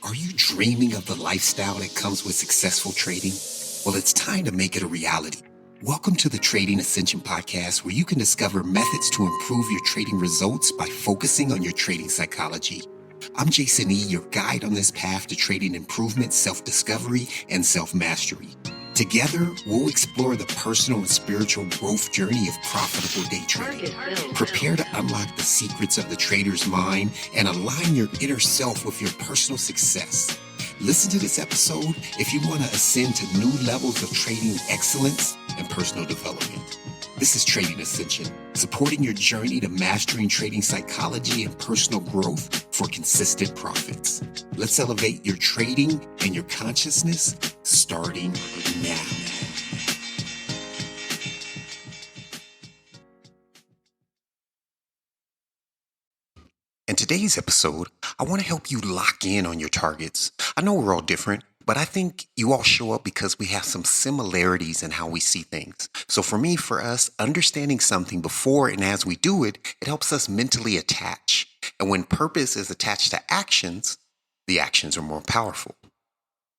Are you dreaming of the lifestyle that comes with successful trading? Well, it's time to make it a reality. Welcome to the Trading Ascension podcast, where you can discover methods to improve your trading results by focusing on your trading psychology. I'm Jason E., your guide on this path to trading improvement, self-discovery, and self-mastery. Together, we'll explore the personal and spiritual growth journey of profitable day trading. Prepare to unlock the secrets of the trader's mind and align your inner self with your personal success. Listen to this episode if you want to ascend to new levels of trading excellence and personal development. This is Trading Ascension, supporting your journey to mastering trading psychology and personal growth for consistent profits. Let's elevate your trading and your consciousness starting now. In today's episode, I want to help you lock in on your targets. I know we're all different, but I think you all show up because we have some similarities in how we see things. So for us, understanding something before and as we do it, it helps us mentally attach. And when purpose is attached to actions, the actions are more powerful.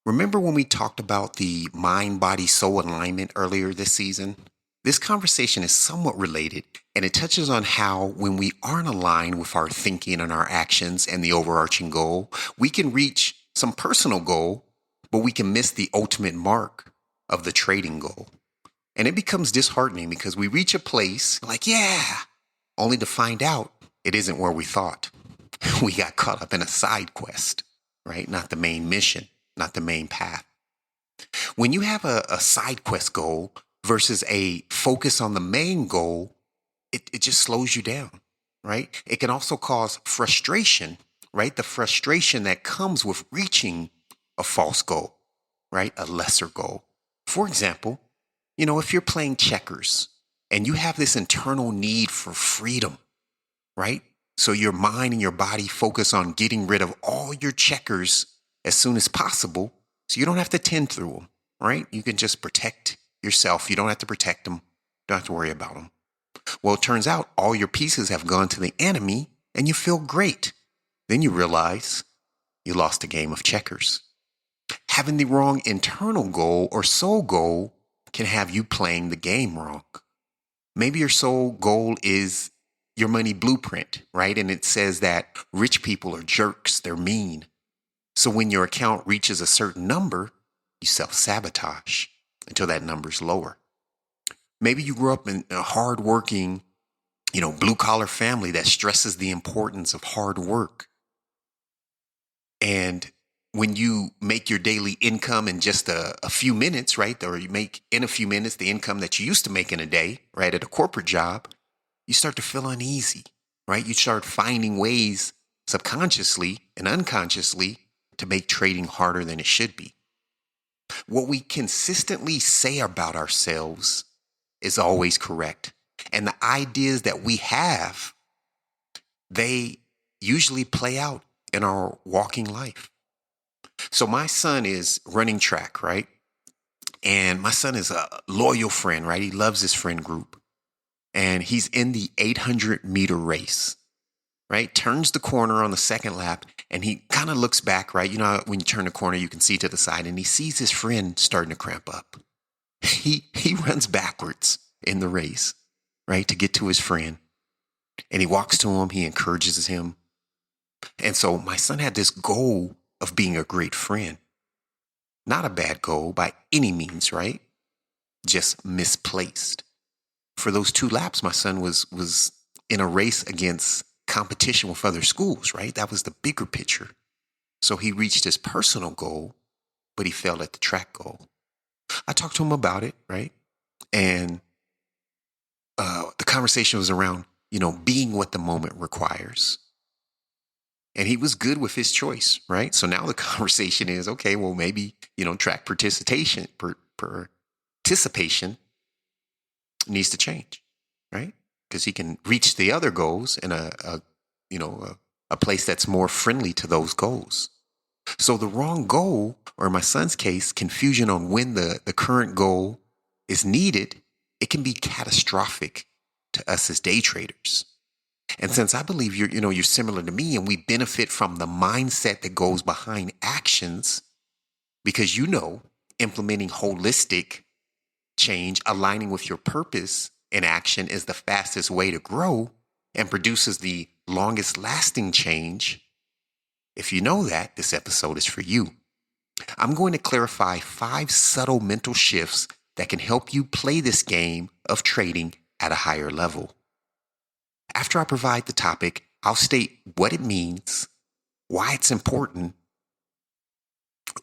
Remember when we talked about the mind-body-soul alignment earlier this season? This conversation is somewhat related, and it touches on how when we aren't aligned with our thinking and our actions and the overarching goal, we can reach some personal goal, but we can miss the ultimate mark of the trading goal. And it becomes disheartening because we reach a place like, only to find out it isn't where we thought. We got caught up in a side quest, right? Not the main mission, not the main path. When you have a side quest goal versus a focus on the main goal, it just slows you down, right? It can also cause frustration, right? The frustration that comes with reaching a false goal, right? A lesser goal. For example, if you're playing checkers and you have this internal need for freedom, right? So your mind and your body focus on getting rid of all your checkers as soon as possible, so you don't have to tend through them, right? You can just protect yourself. You don't have to protect them. Don't have to worry about them. Well, it turns out all your pieces have gone to the enemy and you feel great. Then you realize you lost a game of checkers. Having the wrong internal goal or soul goal can have you playing the game wrong. Maybe your soul goal is your money blueprint, right? And it says that rich people are jerks, they're mean. So when your account reaches a certain number, you self-sabotage until that number's lower. Maybe you grew up in a hardworking, blue-collar family that stresses the importance of hard work. And when you make your daily income in just a few minutes, right? Or you make in a few minutes the income that you used to make in a day, right? At a corporate job, you start to feel uneasy, right? You start finding ways subconsciously and unconsciously to make trading harder than it should be. What we consistently say about ourselves is always correct. And the ideas that we have, they usually play out in our walking life. So my son is running track, right? And my son is a loyal friend, right? He loves his friend group. And he's in the 800-meter race, right? Turns the corner on the second lap and he kind of looks back, right? When you turn the corner, you can see to the side and he sees his friend starting to cramp up. He runs backwards in the race, right? To get to his friend. And he walks to him. He encourages him. And so my son had this goal of being a great friend. Not a bad goal by any means, right? Just misplaced. For those 2 laps, my son was in a race against competition with other schools, right? That was the bigger picture. So he reached his personal goal, but he failed at the track goal. I talked to him about it, right? And the conversation was around, being what the moment requires. And he was good with his choice, right? So now the conversation is, okay, well, maybe, track participation needs to change, right? Because he can reach the other goals in a place that's more friendly to those goals. So the wrong goal, or in my son's case, confusion on when the current goal is needed, it can be catastrophic to us as day traders. And since I believe you're similar to me and we benefit from the mindset that goes behind actions because implementing holistic change, aligning with your purpose in action is the fastest way to grow and produces the longest lasting change. If you know that, this episode is for you. I'm going to clarify 5 subtle mental shifts that can help you play this game of trading at a higher level. After I provide the topic, I'll state what it means, why it's important,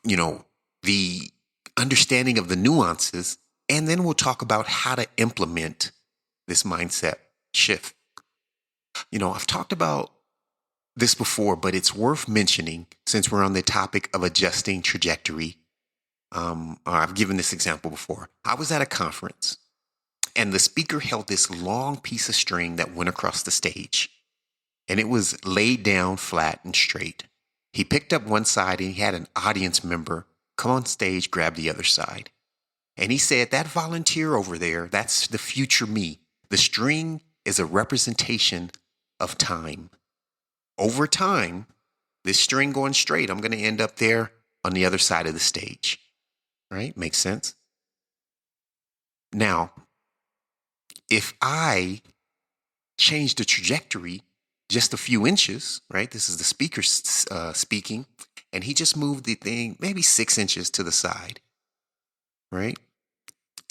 the understanding of the nuances, and then we'll talk about how to implement this mindset shift. I've talked about this before, but it's worth mentioning since we're on the topic of adjusting trajectory. I've given this example before. I was at a conference and the speaker held this long piece of string that went across the stage and it was laid down flat and straight. He picked up one side and he had an audience member come on stage, grab the other side. And he said, that volunteer over there, that's the future me. The string is a representation of time. Over time, this string going straight, I'm going to end up there on the other side of the stage. Right? Makes sense? Now, if I change the trajectory just a few inches, right? This is the speaker speaking, and he just moved the thing maybe 6 inches to the side, right?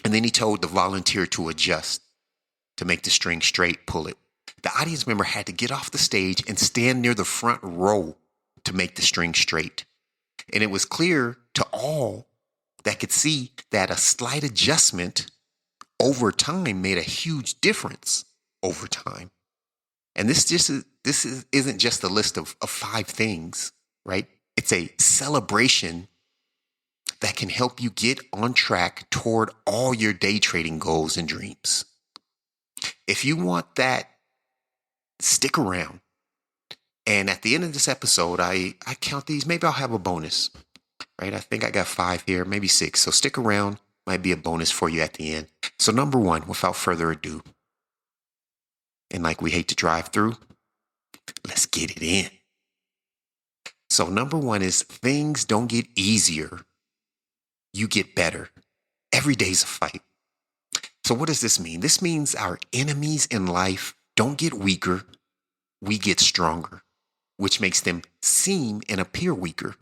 And then he told the volunteer to adjust to make the string straight, pull it. The audience member had to get off the stage and stand near the front row to make the string straight. And it was clear to all that could see that a slight adjustment over time made a huge difference over time. And this isn't just a list of 5 things, right? It's a celebration that can help you get on track toward all your day trading goals and dreams. If you want that, stick around. And at the end of this episode, I count these. Maybe I'll have a bonus, right? I think I got 5 here, maybe 6. So stick around. Might be a bonus for you at the end. So number 1, without further ado, and like we hate to drive through, let's get it in. So number 1 is things don't get easier. You get better. Every day's a fight. So what does this mean? This means our enemies in life don't get weaker. We get stronger, which makes them seem and appear weaker.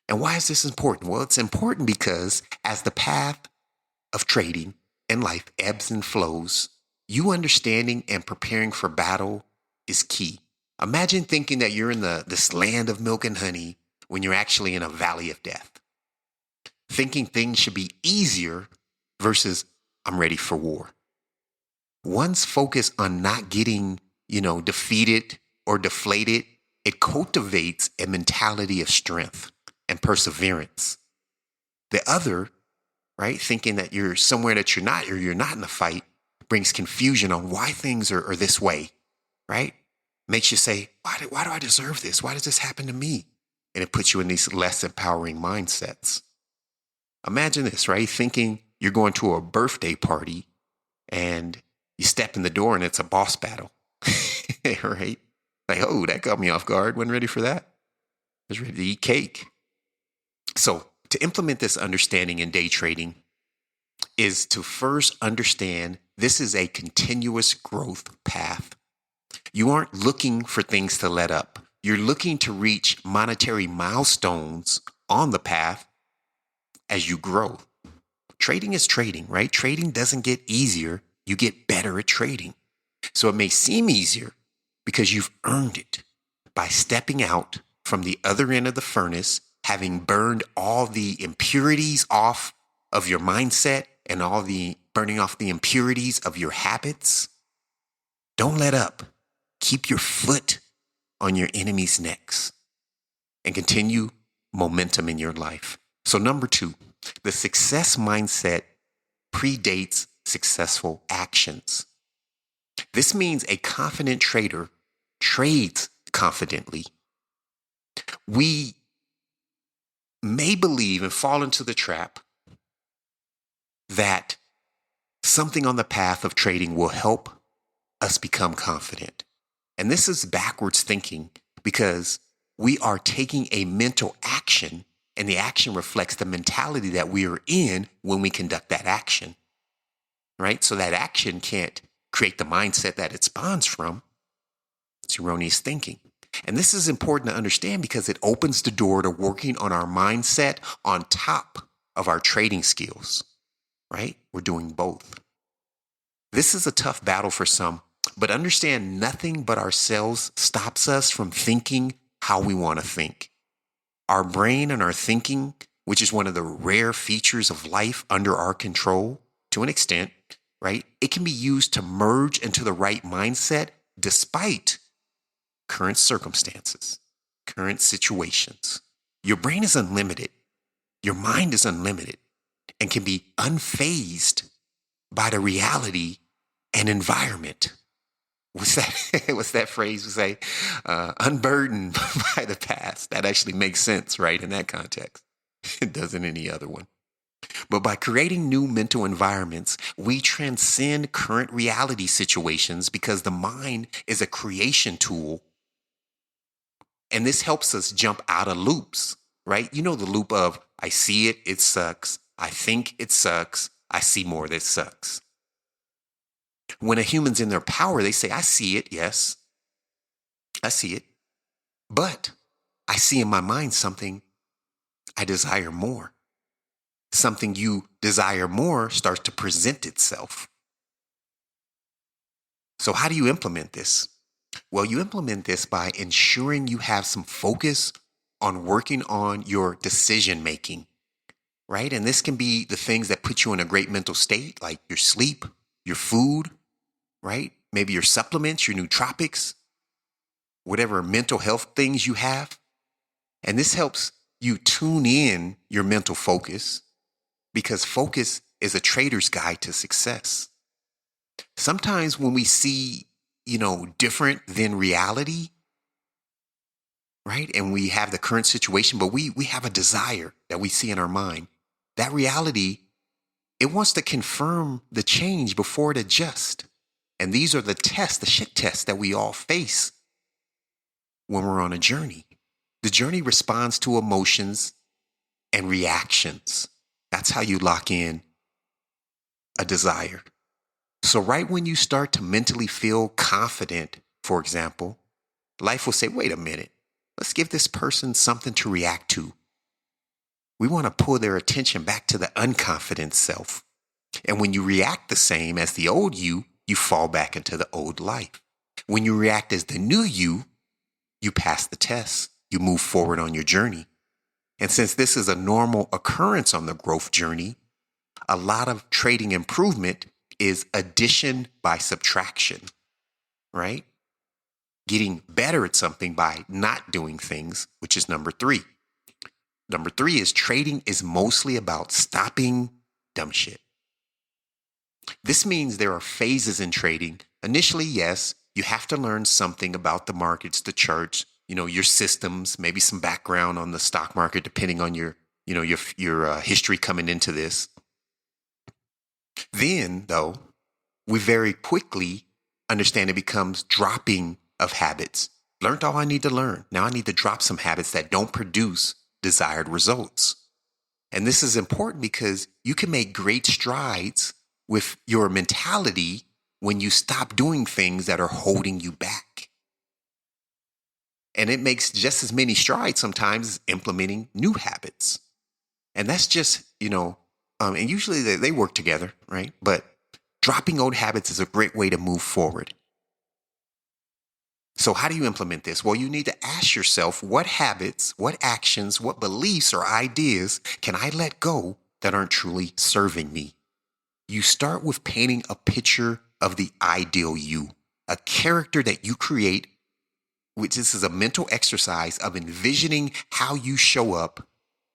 And why is this important? Well, it's important because as the path of trading and life ebbs and flows, you understanding and preparing for battle is key. Imagine thinking that you're in this land of milk and honey when you're actually in a valley of death. Thinking things should be easier versus I'm ready for war. One's focus on not getting, defeated or deflated, it cultivates a mentality of strength and perseverance. The other, right, thinking that you're somewhere that you're not, or you're not in a fight, brings confusion on why things are this way, right? Makes you say, why do I deserve this? Why does this happen to me? And it puts you in these less empowering mindsets. Imagine this, right? Thinking you're going to a birthday party and you step in the door and it's a boss battle, right? Like, oh, that got me off guard. Wasn't ready for that. I was ready to eat cake. So to implement this understanding in day trading is to first understand this is a continuous growth path. You aren't looking for things to let up. You're looking to reach monetary milestones on the path as you grow. Trading is trading, right? Trading doesn't get easier. You get better at trading. So it may seem easier because you've earned it by stepping out from the other end of the furnace, having burned all the impurities off of your mindset and all the burning off the impurities of your habits. Don't let up. Keep your foot on your enemy's necks and continue momentum in your life. So number 2, the success mindset predates successful actions. This means a confident trader trades confidently. We may believe and fall into the trap that something on the path of trading will help us become confident. And this is backwards thinking because we are taking a mental action, and the action reflects the mentality that we are in when we conduct that action, right? So that action can't create the mindset that it spawns from. It's erroneous thinking. And this is important to understand because it opens the door to working on our mindset on top of our trading skills, right? We're doing both. This is a tough battle for some, but understand nothing but ourselves stops us from thinking how we want to think. Our brain and our thinking, which is one of the rare features of life under our control to an extent, right? It can be used to merge into the right mindset despite current circumstances, current situations. Your brain is unlimited. Your mind is unlimited and can be unfazed by the reality and environment. What's that phrase we say? Unburdened by the past. That actually makes sense, right? In that context. It doesn't any other one. But by creating new mental environments, we transcend current reality situations because the mind is a creation tool. And this helps us jump out of loops, right? You know, the loop of I see it, it sucks. I think it sucks. I see more that sucks. When a human's in their power, they say, I see it, yes, I see it. But I see in my mind something I desire more. Something you desire more starts to present itself. So how do you implement this? Well, you implement this by ensuring you have some focus on working on your decision making, right? And this can be the things that put you in a great mental state, like your sleep, your food, right? Maybe your supplements, your nootropics, whatever mental health things you have. And this helps you tune in your mental focus because focus is a trader's guide to success. Sometimes when we see, different than reality, right? And we have the current situation, but we have a desire that we see in our mind. That reality, it wants to confirm the change before it adjusts. And these are the tests, the shit tests that we all face when we're on a journey. The journey responds to emotions and reactions. That's how you lock in a desire. So right when you start to mentally feel confident, for example, life will say, wait a minute, let's give this person something to react to. We want to pull their attention back to the unconfident self. And when you react the same as the old you fall back into the old life. When you react as the new you pass the test. You move forward on your journey. And since this is a normal occurrence on the growth journey, a lot of trading improvement is addition by subtraction, right? Getting better at something by not doing things, which is number 3. Number 3 is trading is mostly about stopping dumb shit. This means there are phases in trading. Initially, yes, you have to learn something about the markets, the charts, your systems, maybe some background on the stock market, depending on your history coming into this. Then, though, we very quickly understand it becomes dropping of habits. Learned all I need to learn. Now I need to drop some habits that don't produce desired results. And this is important because you can make great strides with your mentality when you stop doing things that are holding you back. And it makes just as many strides sometimes as implementing new habits. And that's just, and usually they work together, right? But dropping old habits is a great way to move forward. So how do you implement this? Well, you need to ask yourself, what habits, what actions, what beliefs or ideas can I let go that aren't truly serving me? You start with painting a picture of the ideal you, a character that you create, which this is a mental exercise of envisioning how you show up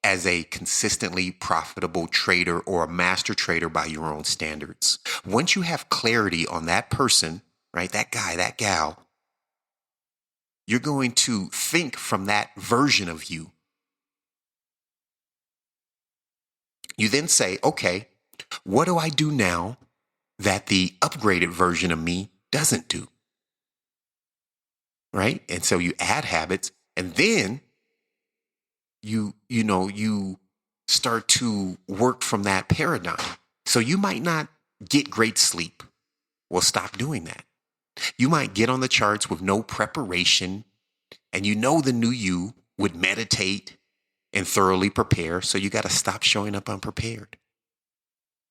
as a consistently profitable trader or a master trader by your own standards. Once you have clarity on that person, right, that guy, that gal, you're going to think from that version of you. You then say, okay, what do I do now that the upgraded version of me doesn't do? right? And so you add habits, and then you start to work from that paradigm. So you might not get great sleep. Well, stop doing that. You might get on the charts with no preparation, and the new you would meditate and thoroughly prepare. So you got to stop showing up unprepared.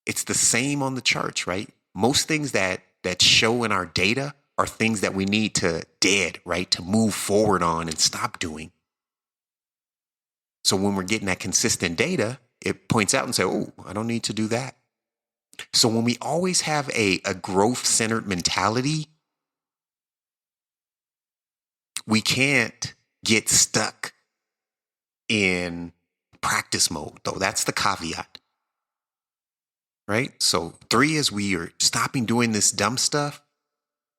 It's the same on the charts, right? Most things that show in our data are things that we need to dead, right? To move forward on and stop doing. So when we're getting that consistent data, it points out and say, oh, I don't need to do that. So when we always have a growth-centered mentality, we can't get stuck in practice mode, though. That's the caveat, right? So 3 is we are stopping doing this dumb stuff.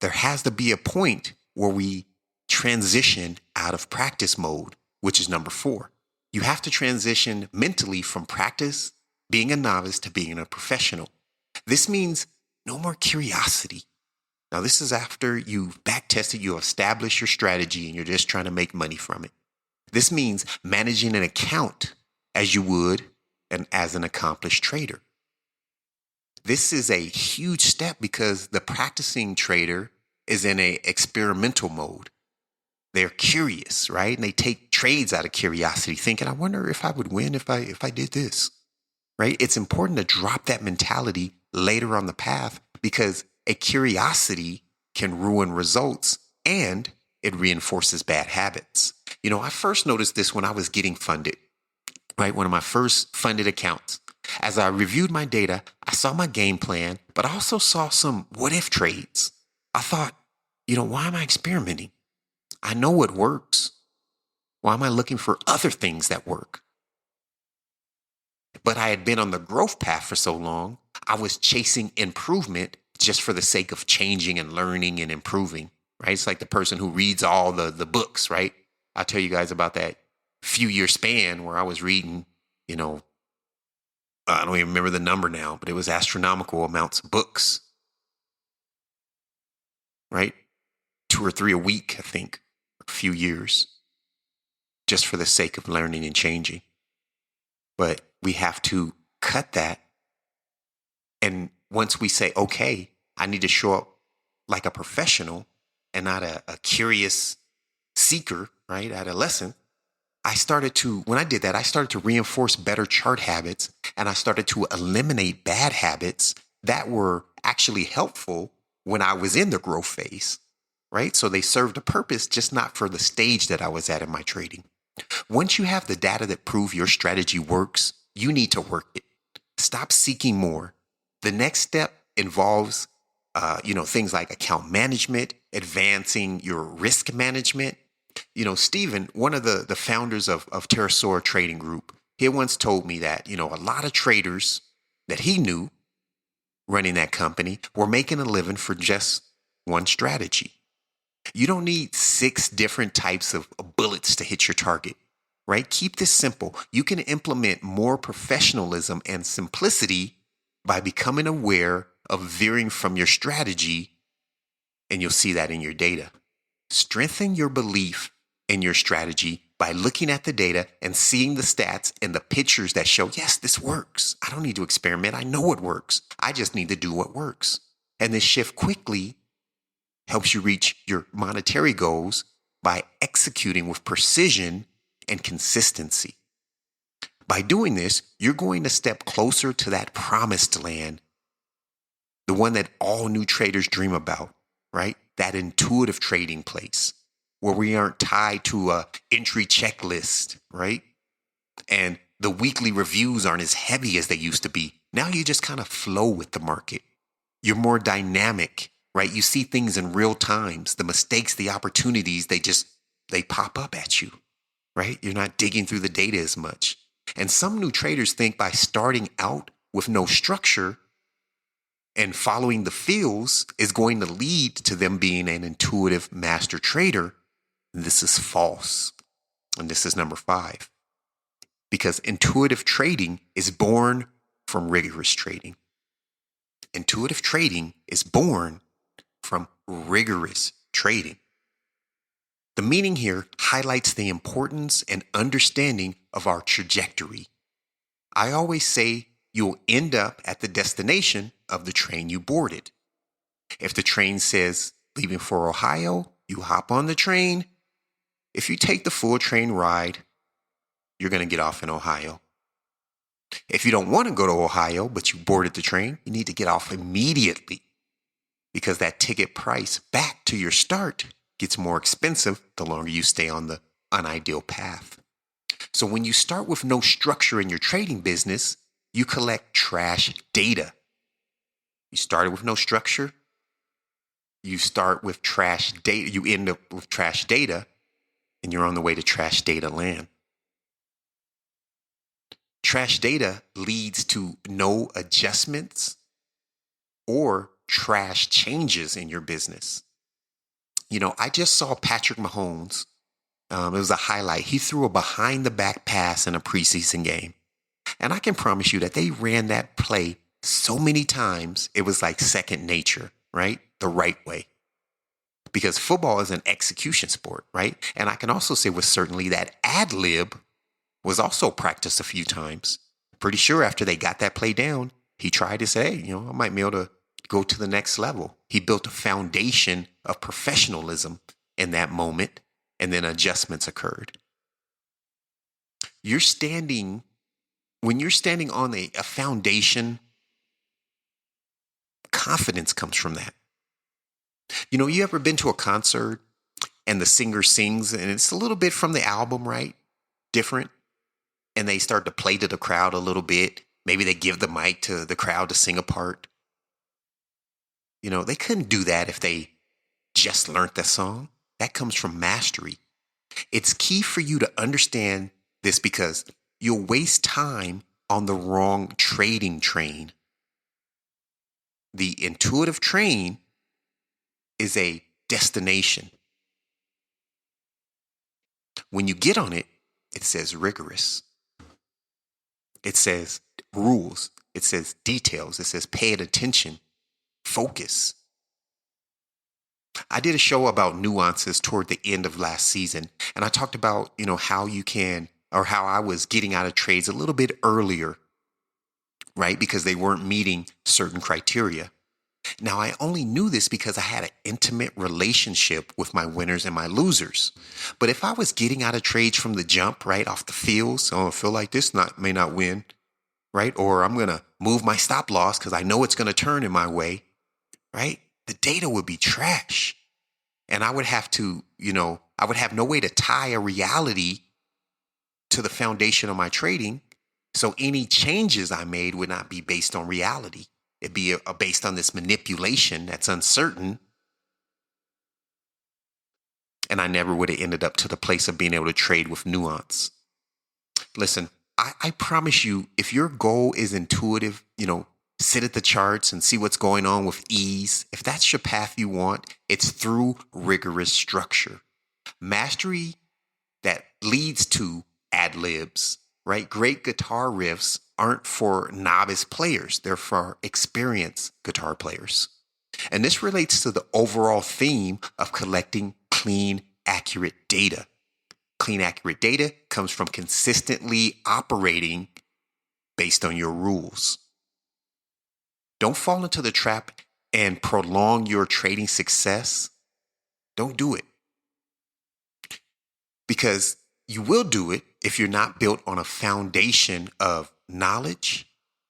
There has to be a point where we transition out of practice mode, which is number 4. You have to transition mentally from practice, being a novice, to being a professional. This means no more curiosity. Now, this is after you've back-tested, you established your strategy, and you're just trying to make money from it. This means managing an account as you would and as an accomplished trader. This is a huge step because the practicing trader is in a experimental mode. They're curious, right? And they take trades out of curiosity, thinking, I wonder if I would win if I did this, right? It's important to drop that mentality later on the path because a curiosity can ruin results and it reinforces bad habits. I first noticed this when I was getting funded, right? One of my first funded accounts. As I reviewed my data, I saw my game plan, but I also saw some what if trades. I thought, why am I experimenting? I know what works. Why am I looking for other things that work? But I had been on the growth path for so long, I was chasing improvement just for the sake of changing and learning and improving, right? It's like the person who reads all the books, right? I'll tell you guys about that few-year span where I was reading, I don't even remember the number now, but it was astronomical amounts of books, right? 2 or 3 a week, I think, a few years, just for the sake of learning and changing. But we have to cut that. And once we say, okay, I need to show up like a professional and not a curious seeker, right? Adolescent. When I did that, I started to reinforce better chart habits and I started to eliminate bad habits that were actually helpful when I was in the growth phase, right? So they served a purpose, just not for the stage that I was at in my trading. Once you have the data that prove your strategy works, you need to work it. Stop seeking more. The next step involves, things like account management, advancing your risk management. Stephen, one of the founders of Terrasora Trading Group, he once told me that, a lot of traders that he knew running that company were making a living for just one strategy. You don't need 6 different types of bullets to hit your target, right? Keep this simple. You can implement more professionalism and simplicity by becoming aware of veering from your strategy, and you'll see that in your data. Strengthen your belief in your strategy by looking at the data and seeing the stats and the pictures that show, yes, this works. I don't need to experiment. I know what works. I just need to do what works. And this shift quickly helps you reach your monetary goals by executing with precision and consistency. By doing this, you're going to step closer to that promised land, the one that all new traders dream about, right? That intuitive trading place where we aren't tied to a entry checklist, right? And the weekly reviews aren't as heavy as they used to be. Now you just kind of flow with the market. You're more dynamic, right? You see things in real times, the mistakes, the opportunities, they pop up at you, right? You're not digging through the data as much. And some new traders think by starting out with no structure and following the feels is going to lead to them being an intuitive master trader. And this is false. And this is number 5. Because intuitive trading is born from rigorous trading. Intuitive trading is born from rigorous trading. The meaning here highlights the importance and understanding of our trajectory. I always say you'll end up at the destination of the train you boarded. If the train says leaving for Ohio, you hop on the train. If you take the full train ride, you're going to get off in Ohio. If you don't want to go to Ohio, but you boarded the train, you need to get off immediately because that ticket price back to your start gets more expensive the longer you stay on the unideal path. So when you start with no structure in your trading business, you collect trash data. You started with no structure. You start with trash data. You end up with trash data, and you're on the way to trash data land. Trash data leads to no adjustments or trash changes in your business. I just saw Patrick Mahomes. It was a highlight. He threw a behind the back pass in a preseason game. And I can promise you that they ran that play so many times, it was like second nature, right? The right way. Because football is an execution sport, right? And I can also say with certainty that ad lib was also practiced a few times. Pretty sure after they got that play down, he tried to say, hey, I might be able to go to the next level. He built a foundation of professionalism in that moment, and then adjustments occurred. When you're standing on a foundation, confidence comes from that. You ever been to a concert and the singer sings and it's a little bit from the album, right? Different. And they start to play to the crowd a little bit. Maybe they give the mic to the crowd to sing a part. They couldn't do that if they just learned the song. That comes from mastery. It's key for you to understand this because you'll waste time on the wrong trading train. The intuitive train is a destination. When you get on it, it says rigorous. It says rules. It says details. It says pay attention, focus. I did a show about nuances toward the end of last season, and I talked about, how you can, or how I was getting out of trades a little bit earlier, right? Because they weren't meeting certain criteria. Now, I only knew this because I had an intimate relationship with my winners and my losers. But if I was getting out of trades from the jump, right, off the field, so I feel like this may not win, right? Or I'm going to move my stop loss because I know it's going to turn in my way, right? The data would be trash. And I would have to, I would have no way to tie a reality to the foundation of my trading. So any changes I made would not be based on reality. It'd be based on this manipulation that's uncertain. And I never would have ended up to the place of being able to trade with nuance. Listen, I promise you, if your goal is intuitive, sit at the charts and see what's going on with ease. If that's your path you want, it's through rigorous structure. Mastery that leads to ad libs, right? Great guitar riffs aren't for novice players. They're for experienced guitar players. And this relates to the overall theme of collecting clean, accurate data. Clean, accurate data comes from consistently operating based on your rules. Don't fall into the trap and prolong your trading success. Don't do it. Because you will do it if you're not built on a foundation of knowledge,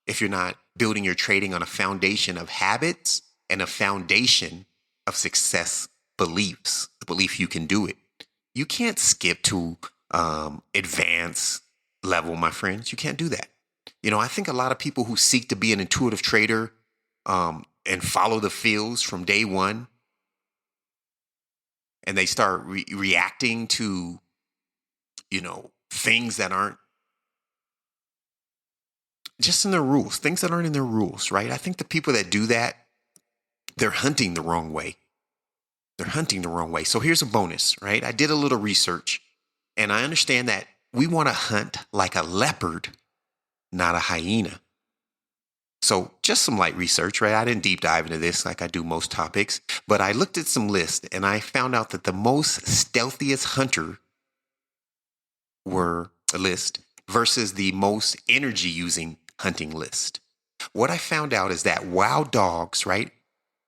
if you're not building your trading on a foundation of habits and a foundation of success beliefs, the belief you can do it. You can't skip to advanced level, my friends. You can't do that. I think a lot of people who seek to be an intuitive trader and follow the feels from day one, and they start reacting to, things that aren't just in their rules, things that aren't in their rules, right? I think the people that do that, they're hunting the wrong way. They're hunting the wrong way. So here's a bonus, right? I did a little research, and I understand that we want to hunt like a leopard, not a hyena. So just some light research, right? I didn't deep dive into this like I do most topics, but I looked at some lists and I found out that the most stealthiest hunter were a list versus the most energy using hunting list. What I found out is that wild dogs, right?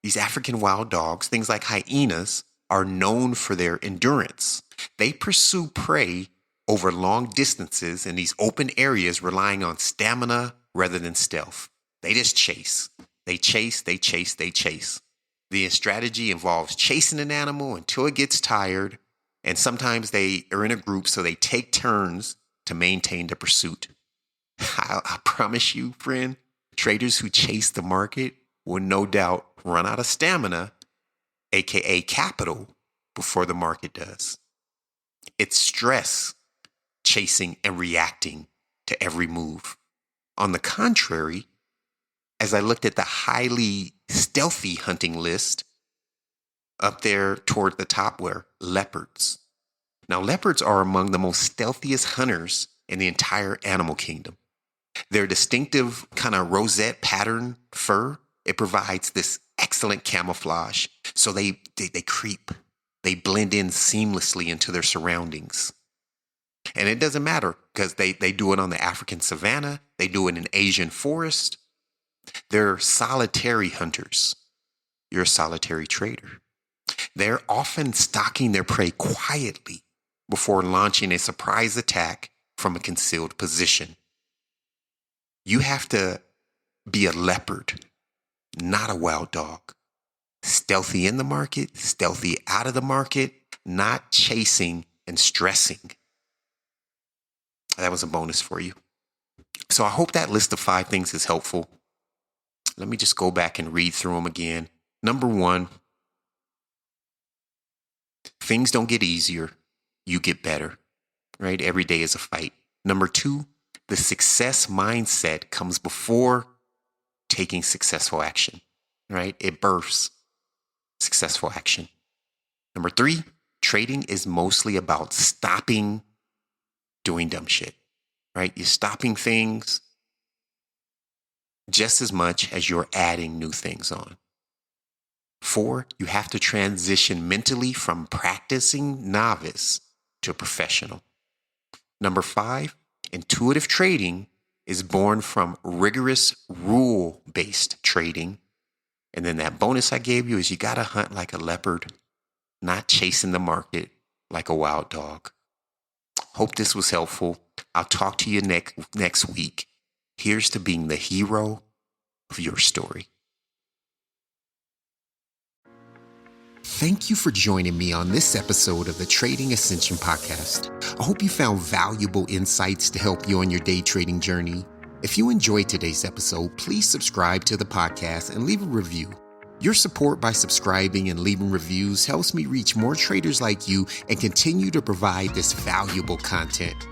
These African wild dogs, things like hyenas, are known for their endurance. They pursue prey over long distances in these open areas, relying on stamina rather than stealth. They just chase. They chase, they chase, they chase. The strategy involves chasing an animal until it gets tired, and sometimes they are in a group, so they take turns to maintain the pursuit. I promise you, friend, traders who chase the market will no doubt run out of stamina, aka capital, before the market does. It's stress, chasing and reacting to every move. On the contrary, as I looked at the highly stealthy hunting list, up there toward the top were leopards. Now, leopards are among the most stealthiest hunters in the entire animal kingdom. Their distinctive kind of rosette pattern fur, it provides this excellent camouflage. So they creep. They blend in seamlessly into their surroundings. And it doesn't matter because they do it on the African savanna. They do it in Asian forest. They're solitary hunters. You're a solitary trader. They're often stalking their prey quietly before launching a surprise attack from a concealed position. You have to be a leopard, not a wild dog. Stealthy in the market, stealthy out of the market, not chasing and stressing. That was a bonus for you. So I hope that list of 5 things is helpful. Let me just go back and read through them again. Number 1, things don't get easier. You get better, right? Every day is a fight. Number 2, the success mindset comes before taking successful action, right? It births successful action. Number 3, trading is mostly about stopping doing dumb shit, right? You're stopping things just as much as you're adding new things on. 4, you have to transition mentally from practicing novice to professional. Number 5, intuitive trading is born from rigorous rule-based trading. And then that bonus I gave you is you got to hunt like a leopard, not chasing the market like a wild dog. Hope this was helpful. I'll talk to you next week. Here's to being the hero of your story. Thank you for joining me on this episode of the Trading Ascension Podcast. I hope you found valuable insights to help you on your day trading journey. If you enjoyed today's episode, please subscribe to the podcast and leave a review. Your support by subscribing and leaving reviews helps me reach more traders like you and continue to provide this valuable content.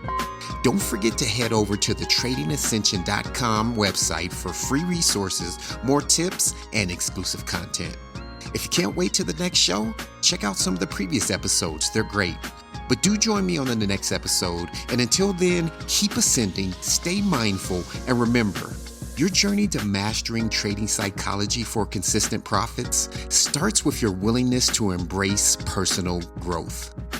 Don't forget to head over to the tradingascension.com website for free resources, more tips, and exclusive content. If you can't wait till the next show, check out some of the previous episodes. They're great. But do join me on the next episode. And until then, keep ascending, stay mindful, and remember, your journey to mastering trading psychology for consistent profits starts with your willingness to embrace personal growth.